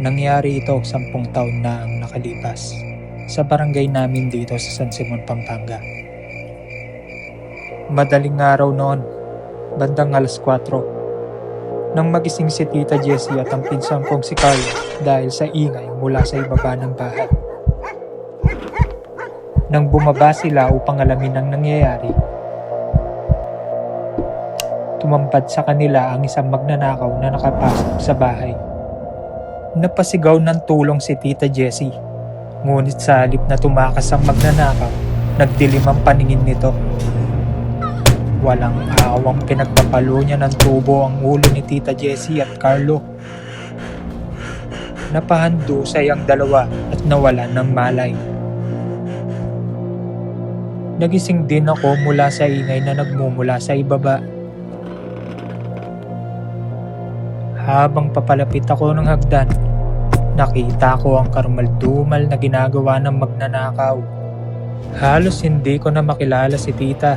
Nangyari ito 10 taon na ang nakalipas sa barangay namin dito sa San Simon, Pampanga. Madaling araw noon, bandang 4:00, nang magising si Tita Jessie at ang pinsan kong si Carlo dahil sa ingay mula sa ibaba ng bahay. Nang bumaba sila upang alamin ang nangyayari, tumambad sa kanila ang isang magnanakaw na nakapasok sa bahay. Napasigaw ng tulong si Tita Jessie, ngunit sa halip na tumakas ang magnanakaw, nagdilim ang paningin nito. Walang awang pinagpapalo niya ng tubo ang ulo ni Tita Jessie at Carlo. Napahandusay ang dalawa at nawalan ng malay. Nagising din ako mula sa ingay na nagmumula sa ibaba. Habang papalapit ako ng hagdan, nakita ko ang karumaldumal na ginagawa ng magnanakaw. Halos hindi ko na makilala si Tita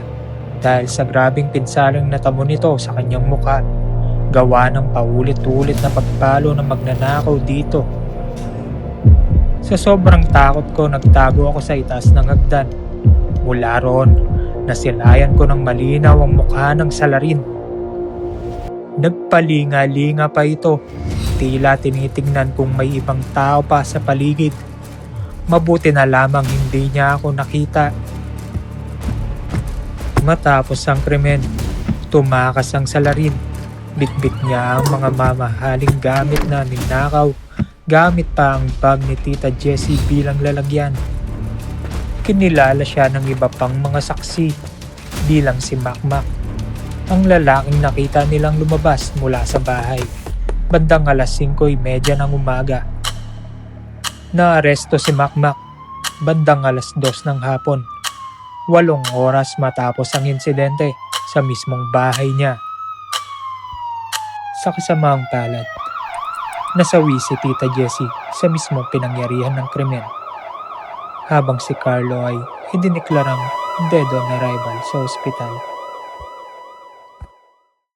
dahil sa grabing pinsalang natamo nito sa kanyang mukha, gawa ng paulit-ulit na pagpalo ng magnanakaw dito. Sa sobrang takot ko, nagtago ako sa itaas ng hagdan. Mula roon, nasilayan ko ng malinaw ang mukha ng salarin. Nagpalinga-linga pa ito, tila tinitingnan kung may ibang tao pa sa paligid. Mabuti na lamang hindi niya ako nakita. Matapos ang krimen, tumakas ang salarin. Bitbit niya ang mga mamahaling gamit na ninakaw, gamit pa ang bag ni Tita Jessie bilang lalagyan. Kinilala siya ng iba pang mga saksi bilang si Makmak, ang lalaking nakita nilang lumabas mula sa bahay bandang 5:30 ng umaga. Naaresto si Makmak bandang 2:00 ng hapon, 8 oras matapos ang insidente sa mismong bahay niya. Sa kasamaang palad, nasawi si Tita Jessie sa mismong pinangyarihan ng krimen, habang si Carlo ay idineklarang dead on arrival sa ospital.